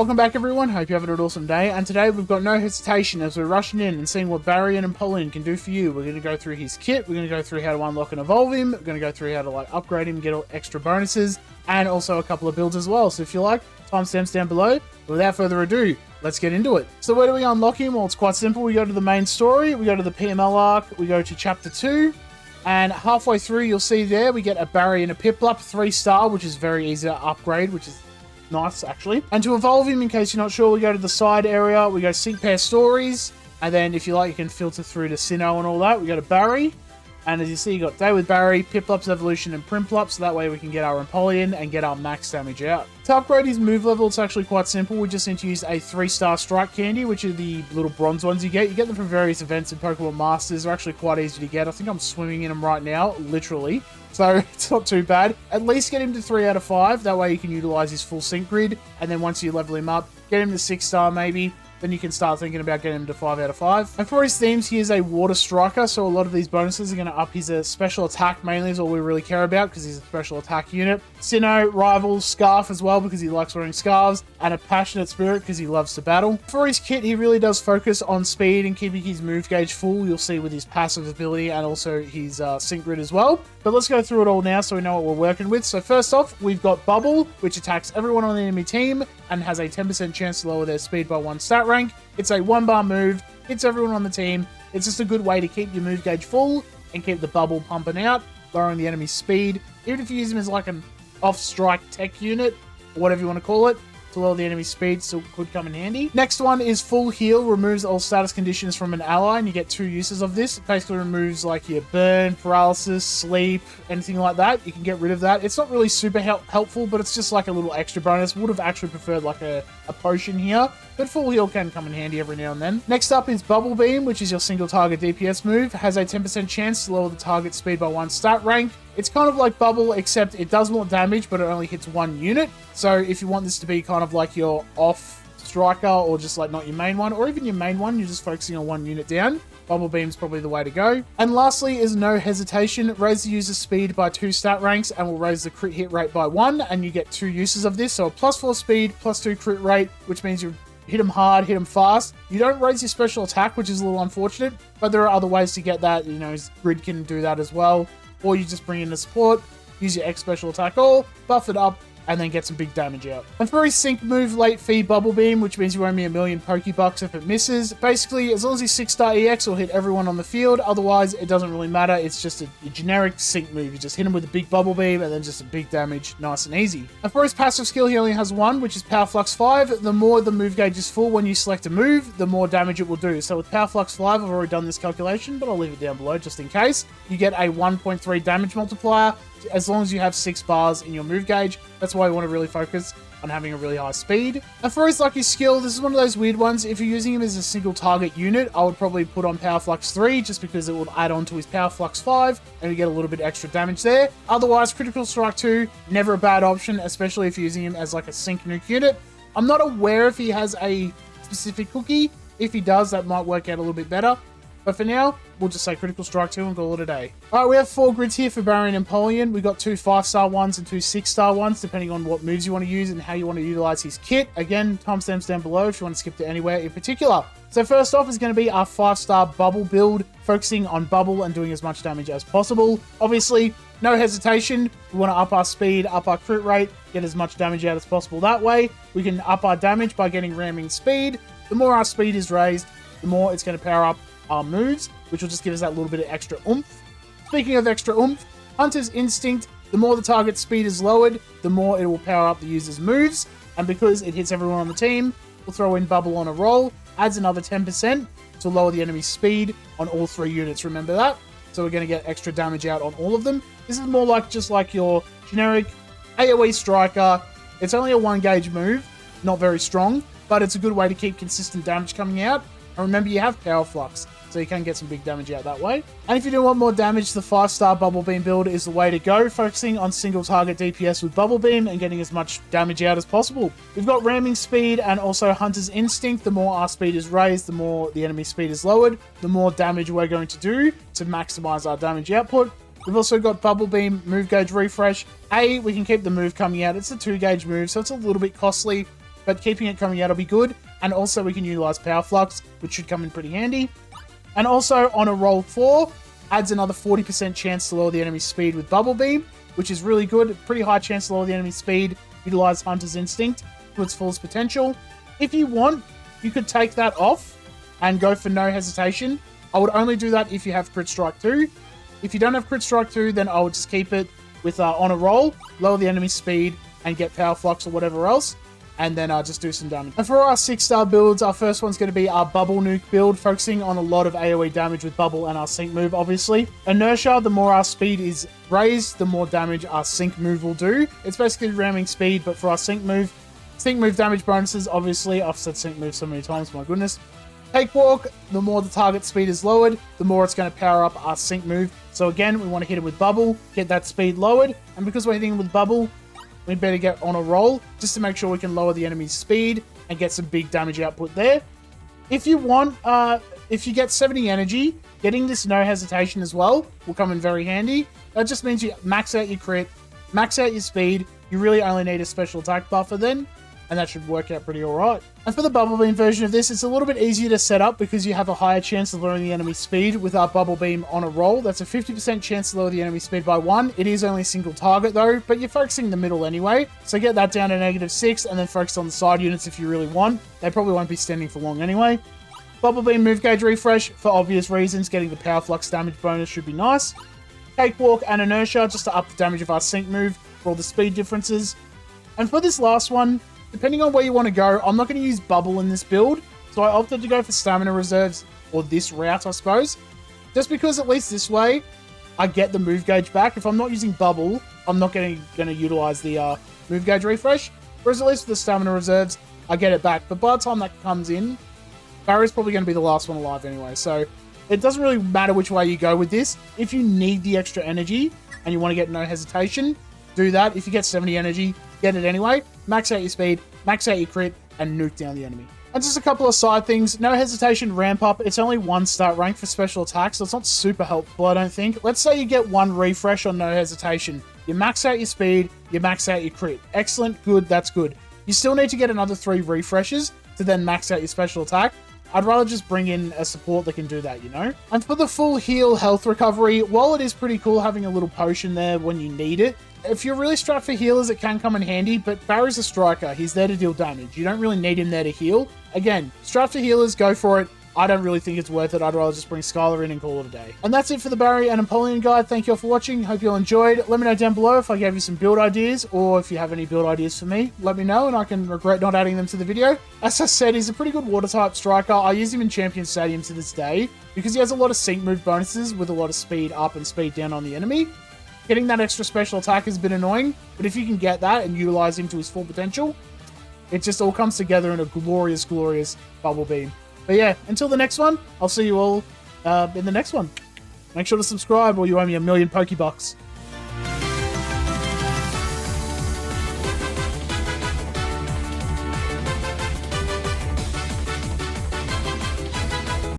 Welcome back everyone, hope you're having an awesome day, and today we've got no hesitation as we're rushing in and seeing what Barry and Empoleon can do for you. We're going to go through his kit, we're going to go through how to unlock and evolve him, we're going to go through how to upgrade him, get all extra bonuses, and also a couple of builds as well. So if you like, timestamps down below. But without further ado, let's get into it. So where do we unlock him? Well, it's quite simple. We go to the main story, we go to the PML arc, we go to chapter 2, and halfway through you'll see there we get a Barry and a Piplup 3-star, which is very easy to upgrade, which is nice actually. And to evolve him, in case you're not sure, we go to the side area, we go sync pair stories, and then if you like you can filter through to Sinnoh and all that. We go to Barry, and as you see you got Day with Barry, Piplup's evolution, and Primplup, so that way we can get our Empoleon and get our max damage out. To upgrade his move level, it's actually quite simple. We just need to use a 3-star strike candy, which are the little bronze ones you get. You get them from various events in Pokemon Masters. They're actually quite easy to get. I think I'm swimming in them right now, literally. So it's not too bad. At least get him to 3 out of 5. That way you can utilize his full sync grid. And then once you level him up, get him to 6-star maybe. Then you can start thinking about getting him to 5 out of 5. And for his themes, he is a water striker, so a lot of these bonuses are going to up his special attack mainly is all we really care about because he's a special attack unit. Sinnoh, Rival, Scarf as well because he likes wearing scarves, and a Passionate Spirit because he loves to battle. For his kit, he really does focus on speed and keeping his move gauge full. You'll see with his passive ability and also his sync grid as well. But let's go through it all now so we know what we're working with. So first off, we've got Bubble, which attacks everyone on the enemy team and has a 10% chance to lower their speed by 1 stat rank. It's a 1-bar move, hits everyone on the team. It's just a good way to keep your move gauge full and keep the bubble pumping out, lowering the enemy's speed. Even if you use him as like an off-strike tech unit, or whatever you want to call it, to lower the enemy's speed, still could come in handy. Next one is Full Heal, removes all status conditions from an ally, and you get 2 uses of this. It basically removes like your burn, paralysis, sleep, anything like that. You can get rid of that. It's not really super helpful, but it's just like a little extra bonus. Would have actually preferred like a potion here, but Full Heal can come in handy every now and then. Next up is Bubblebeam, which is your single target DPS move. Has a 10% chance to lower the target speed by 1 stat rank. It's kind of like Bubble, except it does more damage, but it only hits 1 unit. So if you want this to be kind of like your off striker, or just like not your main one, or even your main one, you're just focusing on 1 unit down, Bubblebeam's probably the way to go. And lastly is No Hesitation. Raise the user's speed by 2 stat ranks and will raise the crit hit rate by 1, and you get 2 uses of this. So a +4 speed, +2 crit rate, which means you hit him hard, hit him fast. You don't raise your special attack, which is a little unfortunate, but there are other ways to get that. You know, his grid can do that as well. Or you just bring in the support, use your X special attack all, buff it up, and then get some big damage out. And for his sync move, Late Fee Bubblebeam, which means you owe me 1,000,000 Pokebucks if it misses. Basically, as long as he's 6-star EX, will hit everyone on the field. Otherwise, it doesn't really matter. It's just a generic sync move. You just hit him with a big Bubblebeam, and then just a big damage, nice and easy. And for his passive skill, he only has 1, which is Power Flux 5. The more the move gauge is full when you select a move, the more damage it will do. So with Power Flux 5, I've already done this calculation, but I'll leave it down below just in case. You get a 1.3 damage multiplier, as long as you have 6 bars in your move gauge. That's why you want to really focus on having a really high speed. And for his lucky skill, this is one of those weird ones. If you're using him as a single target unit, I would probably put on Power Flux 3, just because it will add on to his Power Flux 5, and you get a little bit extra damage there. Otherwise, Critical Strike 2, never a bad option, especially if you're using him as like a sync nuke unit. I'm not aware if he has a specific cookie. If he does, that might work out a little bit better. But for now, we'll just say Critical Strike 2 and call it a day. Alright, we have 4 grids here for Barry and Empoleon. We've got 2 5-star ones and 2 6-star ones, depending on what moves you want to use and how you want to utilize his kit. Again, timestamps down below if you want to skip to anywhere in particular. So first off is going to be our 5-star Bubble build, focusing on Bubble and doing as much damage as possible. Obviously, no hesitation. We want to up our speed, up our crit rate, get as much damage out as possible that way. We can up our damage by getting ramming speed. The more our speed is raised, the more it's going to power up our moves, which will just give us that little bit of extra oomph. Speaking of extra oomph, Hunter's Instinct, the more the target's speed is lowered, the more it will power up the user's moves, and because it hits everyone on the team, we'll throw in Bubble on a roll, adds another 10% to lower the enemy's speed on all 3 units, remember that? So we're going to get extra damage out on all of them. This is more like just like your generic AoE striker. It's only a 1 gauge move, not very strong, but it's a good way to keep consistent damage coming out. And remember, you have Power Flux, so you can get some big damage out that way. And if you do want more damage, the 5-star Bubblebeam build is the way to go, focusing on single target DPS with Bubblebeam and getting as much damage out as possible. We've got ramming speed and also Hunter's Instinct. The more our speed is raised, the more the enemy speed is lowered, the more damage we're going to do to maximize our damage output. We've also got Bubblebeam Move Gauge Refresh. We can keep the move coming out. It's a 2 gauge move, so it's a little bit costly. but keeping it coming out will be good. And also we can utilize Power Flux, which should come in pretty handy. And also on a roll 4, adds another 40% chance to lower the enemy's speed with Bubblebeam, which is really good. Pretty high chance to lower the enemy's speed. Utilize Hunter's Instinct to its fullest potential. If you want, you could take that off and go for no hesitation. I would only do that if you have Crit Strike 2. If you don't have Crit Strike 2, then I would just keep it with on a roll, lower the enemy's speed, and get Power Flux or whatever else, and then just do some damage. And for our 6-star builds, our first one's going to be our Bubble Nuke build, focusing on a lot of AoE damage with Bubble and our Sync move, obviously. Inertia, the more our speed is raised, the more damage our Sync move will do. It's basically ramming speed, but for our Sync move damage bonuses, obviously. I've said Sync move so many times, my goodness. Cakewalk, the more the target speed is lowered, the more it's going to power up our Sync move. So again, we want to hit it with Bubble, get that speed lowered, and because we're hitting with Bubble, we better get on a roll just to make sure we can lower the enemy's speed and get some big damage output there. If you want, if you get 70 energy, getting this no hesitation as well will come in very handy. That just means you max out your crit, max out your speed. You really only need a special attack buffer then, and that should work out pretty alright. And for the Bubblebeam version of this, it's a little bit easier to set up because you have a higher chance of lowering the enemy's speed with our Bubblebeam on a roll. That's a 50% chance to lower the enemy's speed by 1. It is only a single target though, but you're focusing the middle anyway. So get that down to -6 and then focus on the side units if you really want. They probably won't be standing for long anyway. Bubblebeam move gauge refresh, for obvious reasons, getting the Power Flux damage bonus should be nice. Cakewalk and Inertia, just to up the damage of our Sync move for all the speed differences. And for this last one, depending on where you want to go, I'm not going to use Bubble in this build, so I opted to go for Stamina Reserves, or this route, I suppose. Just because at least this way, I get the move gauge back. If I'm not using Bubble, I'm not going to utilize the move gauge refresh. Whereas at least with the Stamina Reserves, I get it back. But by the time that comes in, Barry's probably going to be the last one alive anyway. So it doesn't really matter which way you go with this. If you need the extra energy and you want to get no hesitation, do that. If you get 70 energy, get it anyway. Max out your speed, max out your crit, and nuke down the enemy. And just a couple of side things. No hesitation ramp up. It's only 1 start rank for special attacks, so it's not super helpful, I don't think. Let's say you get 1 refresh on no hesitation. You max out your speed, you max out your crit. Excellent, good, that's good. You still need to get another 3 refreshes to then max out your special attack. I'd rather just bring in a support that can do that, you know? And for the full heal health recovery, while it is pretty cool having a little potion there when you need it, if you're really strapped for healers, it can come in handy, but Barry's a striker. He's there to deal damage. You don't really need him there to heal. Again, strapped for healers, go for it. I don't really think it's worth it. I'd rather just bring Skylar in and call it a day. And that's it for the Barry and Empoleon guide. Thank you all for watching. Hope you all enjoyed. Let me know down below if I gave you some build ideas, or if you have any build ideas for me. Let me know and I can regret not adding them to the video. As I said, he's a pretty good water type striker. I use him in Champion Stadium to this day because he has a lot of sync move bonuses with a lot of speed up and speed down on the enemy. Getting that extra special attack has been annoying, but if you can get that and utilize him to his full potential, it just all comes together in a glorious, glorious Bubble Beam. But yeah, until the next one, I'll see you all in the next one. Make sure to subscribe or you owe me $1,000,000 Pokebucks.